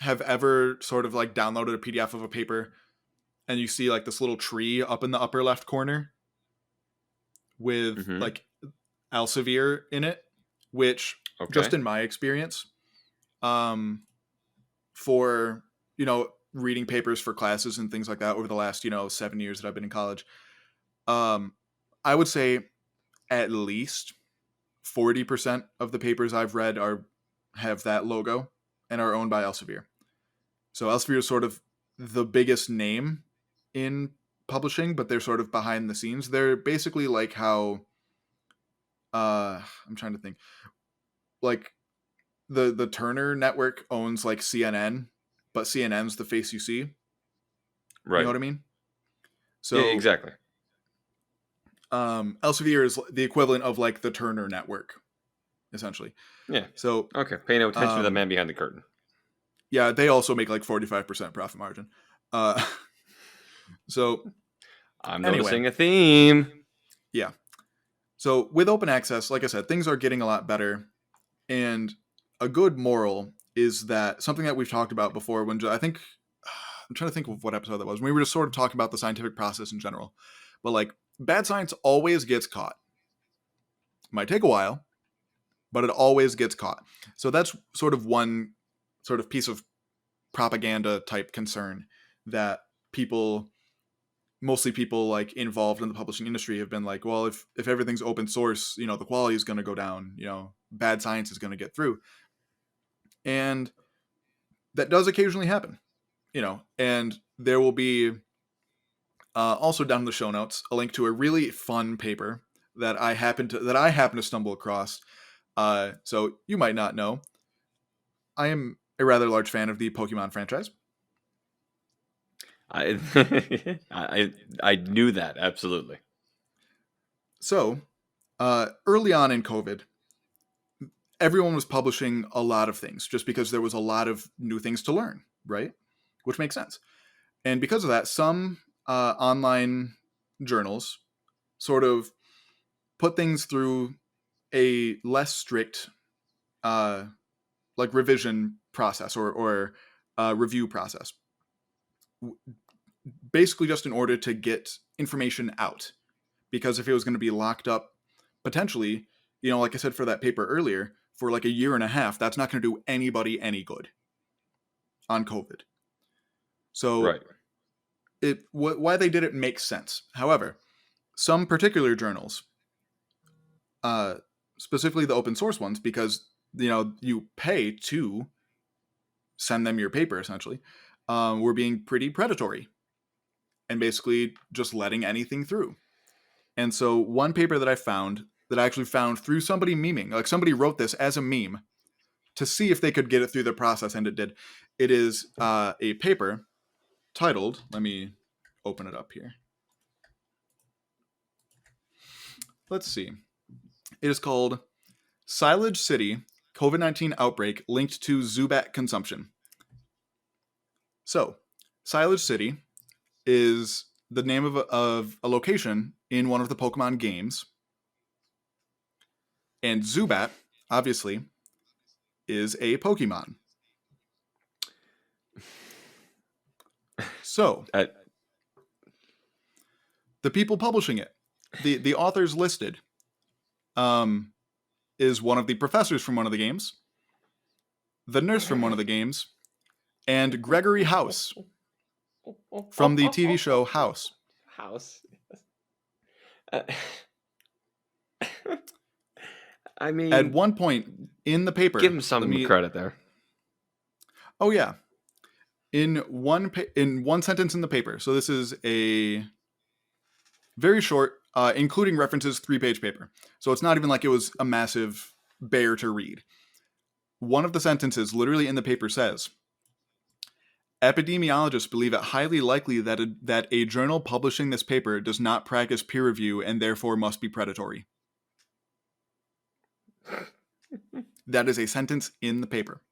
have ever sort of like downloaded a PDF of a paper and you see like this little tree up in the upper left corner with Mm-hmm. like Elsevier in it, which Okay. just in my experience, for reading papers for classes and things like that over the last 7 years that I've been in college, I would say at least 40% of the papers I've read have that logo and are owned by Elsevier. So Elsevier is sort of the biggest name in publishing, but they're sort of behind the scenes. They're basically like how I'm trying to think, like the Turner network owns like CNN, but CNN's the face you see. You know Right. what I mean? Yeah, So exactly. Elsevier is the equivalent of like the Turner network, essentially. Yeah. So Okay. Pay no attention to the man behind the curtain. yeah, they also make like 45% profit margin. Uh, so I'm anyway, noticing a theme. yeah. So with open access, like I said, things are getting a lot better. And a good moral is that something that we've talked about before when I think I'm trying to think of what episode that was. We were just sort of talking about the scientific process in general. But like bad science always gets caught. Might take a while, but it always gets caught. So that's sort of one sort of piece of propaganda type concern that mostly people like involved in the publishing industry have been like, well, if everything's open source, the quality is going to go down, bad science is going to get through. And that does occasionally happen, and there will be also down in the show notes a link to a really fun paper that I happen to stumble across. So you might not know, I am a rather large fan of the Pokemon franchise. I, I knew that absolutely. So early on in COVID, everyone was publishing a lot of things just because there was a lot of new things to learn, right? Which makes sense. And because of that, some online journals sort of put things through a less strict like revision process or review process, basically just in order to get information out. Because if it was going to be locked up, potentially, like I said for that paper earlier, for like a year and a half, that's not going to do anybody any good on COVID. So Right. why they did it makes sense. However, some particular journals, uh, specifically the open source ones, because you pay to send them your paper essentially, were being pretty predatory and basically just letting anything through. And so one paper that I actually found through somebody memeing, like somebody wrote this as a meme to see if they could get it through the process, and it did. It is a paper titled, let me open it up here. Let's see. It is called Silage City COVID-19 Outbreak Linked to Zubat Consumption. So, Silage City is the name of a location in one of the Pokemon games. And Zubat, obviously, is a Pokemon. So, Uh, the people publishing it, the authors listed, is one of the professors from one of the games, the nurse from one of the games, and Gregory House. from the TV show House. House. Uh, I At mean, one point in the give paper, him some credit there. oh yeah, in one sentence in the paper. So this is a very short, including references, 3-page paper. So it's not even like it was a massive bear to read. One of the sentences literally in the paper says, epidemiologists believe it highly likely that a journal publishing this paper does not practice peer review and therefore must be predatory. That is a sentence in the paper.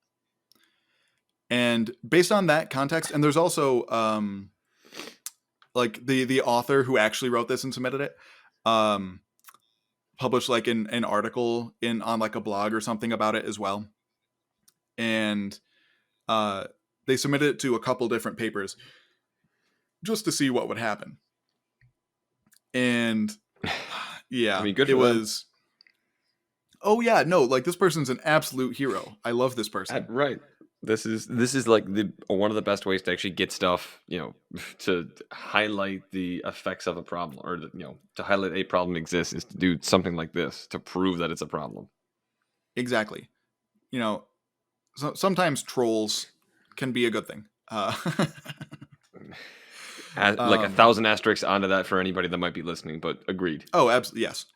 And based on that context, and there's also like the author who actually wrote this and submitted it, published like an article on like a blog or something about it as well. And they submitted it to a couple different papers just to see what would happen. And yeah, I mean, good it for them. was. Oh yeah, no, like this person's an absolute hero. I love this person. Right. This is like one of the best ways to actually get stuff, to highlight the effects of a problem, or to highlight a problem exists, is to do something like this to prove that it's a problem. Exactly. Sometimes trolls can be a good thing. Like 1,000 asterisks onto that for anybody that might be listening, but agreed. Oh, absolutely, yes.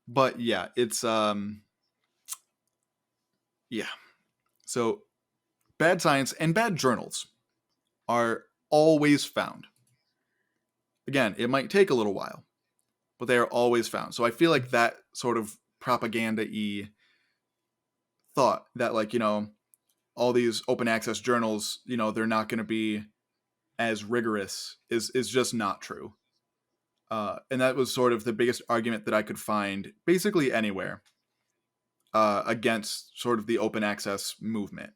But yeah, it's yeah. So bad science and bad journals are always found. Again, it might take a little while, but they are always found. So I feel like that sort of propaganda-y thought that, like, all these open access journals, they're not going to be as rigorous is just not true. And that was sort of the biggest argument that I could find basically anywhere against sort of the open access movement.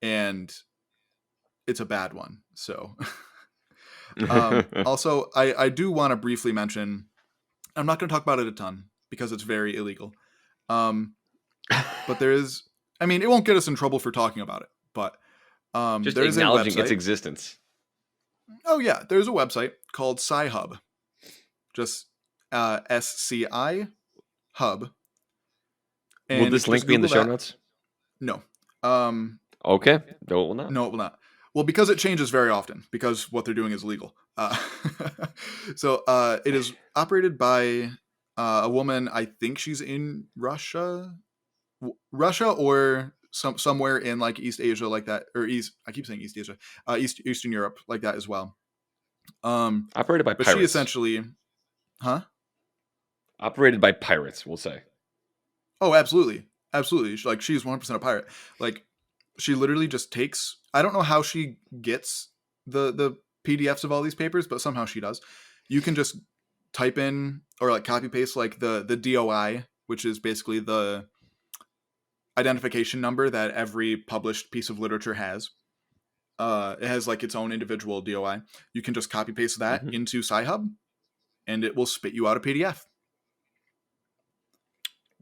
And it's a bad one. So also, I do want to briefly mention, I'm not going to talk about it a ton because it's very illegal. But there is, I mean, it won't get us in trouble for talking about it, but just there is a acknowledging its website. existence. Oh yeah, there's a website called Scihub. Just SCI Hub. And Will this link be in the show notes? No. Okay. No, it will not. No, it will not. Well, because it changes very often, because what they're doing is illegal. So it is operated by a woman. I think she's in Russia or somewhere in like East Asia, like that, or East. I keep saying East Asia, Eastern Europe, like that as well. Operated by but pirates. She essentially, huh? Operated by pirates, we'll say. Oh, absolutely, absolutely. She's 100% a pirate. Like, she literally just takes. I don't know how she gets the PDFs of all these papers, but somehow she does. You can just type in or like copy paste like the DOI, which is basically the identification number that every published piece of literature has. It has like its own individual DOI. You can just copy paste that into Scihub, and it will spit you out a PDF.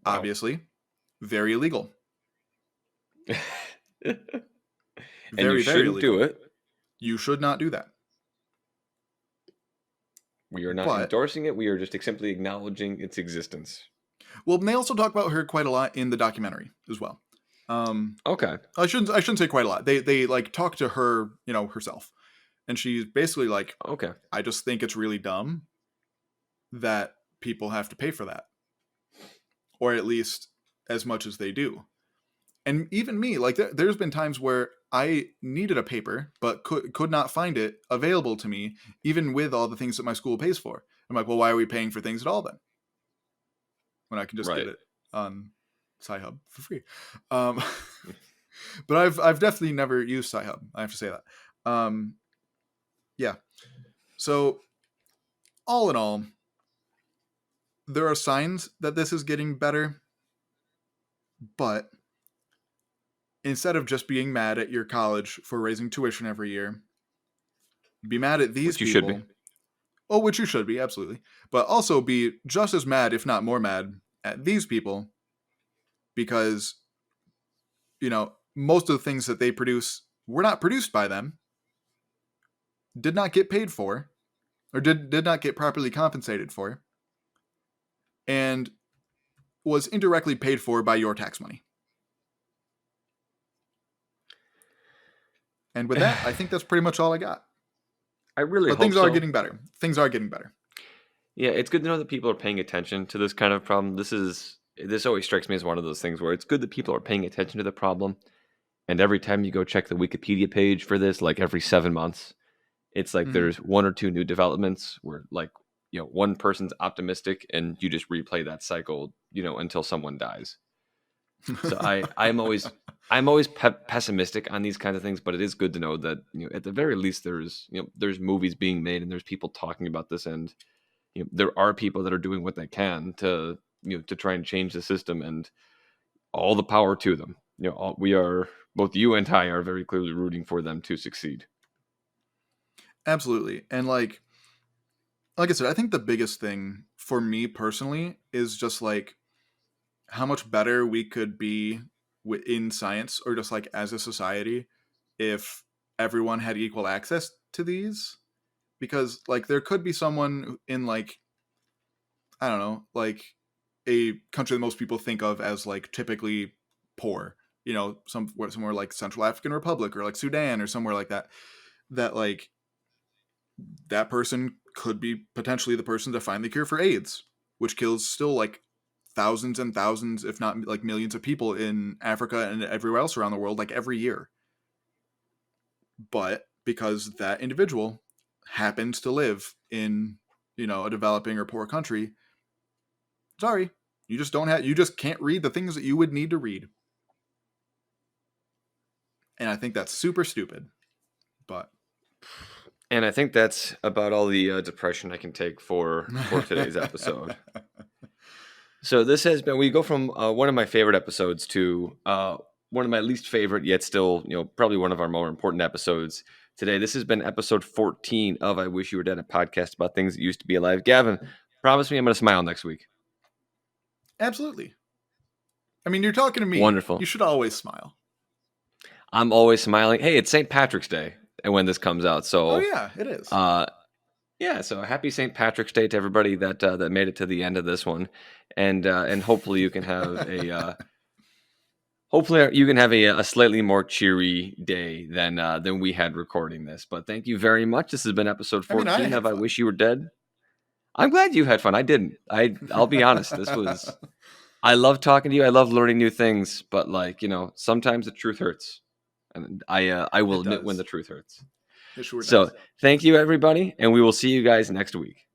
Wow. Obviously, very illegal. And you shouldn't do it. You should not do that. We are not endorsing it. We are just simply acknowledging its existence. Well, they also talk about her quite a lot in the documentary as well. Okay. I shouldn't say quite a lot. They like talk to her, herself, and she's basically like, okay, I just think it's really dumb that people have to pay for that, or at least as much as they do. And even me, like there's been times where I needed a paper but could not find it available to me, even with all the things that my school pays for. I'm like, well, why are we paying for things at all then, when I can just get it on Scihub for free? But I've definitely never used Scihub. I have to say that. Yeah. So all in all, there are signs that this is getting better, but instead of just being mad at your college for raising tuition every year, be mad at these people. You should be. Oh, which you should be, absolutely. But also be just as mad, if not more mad, at these people, because, most of the things that they produce were not produced by them. did not get paid for, or did not get properly compensated for, and was indirectly paid for by your tax money. And with that, I think that's pretty much all I got. I really But hope things are so. getting better. Things are getting better. Yeah, it's good to know that people are paying attention to this kind of problem. This always strikes me as one of those things where it's good that people are paying attention to the problem. And every time you go check the Wikipedia page for this, like every 7 months, it's like Mm-hmm. there's one or two new developments where like, one person's optimistic and you just replay that cycle, until someone dies. So I'm always pessimistic on these kinds of things, but it is good to know that, at the very least there's movies being made and there's people talking about this, and there are people that are doing what they can to try and change the system, and all the power to them. We are, both you and I are very clearly rooting for them to succeed. Absolutely. And like I said, I think the biggest thing for me personally is just like how much better we could be in science, or just like as a society, if everyone had equal access to these. Because like there could be someone in like, I don't know, like a country that most people think of as like typically poor, somewhere like Central African Republic or like Sudan or somewhere like that, that like that person could be potentially the person to find the cure for AIDS, which kills still like thousands and thousands, if not like millions of people in Africa and everywhere else around the world, like every year. But because that individual happens to live in, a developing or poor country, sorry, you just can't read the things that you would need to read. And I think that's super stupid. But And I think that's about all the depression I can take for today's episode. So this has been, we go from one of my favorite episodes to one of my least favorite, yet still, probably one of our more important episodes today. This has been episode 14 of I Wish You Were Dead, a podcast about things that used to be alive. Gavin, promise me I'm going to smile next week. Absolutely. I mean, you're talking to me. Wonderful. You should always smile. I'm always smiling. Hey, it's St. Patrick's Day and when this comes out. Oh So, yeah, it is. yeah, so happy St. Patrick's Day to everybody that made it to the end of this one, and hopefully you can have a slightly more cheery day than we had recording this. But thank you very much. This has been episode 14 I had of I fun. Wish You Were Dead. I'm glad you had fun. I didn't. I'll be honest. I love talking to you. I love learning new things. But sometimes the truth hurts, and I will It admit when does. the truth hurts. It sure So does. thank you, everybody, and we will see you guys next week.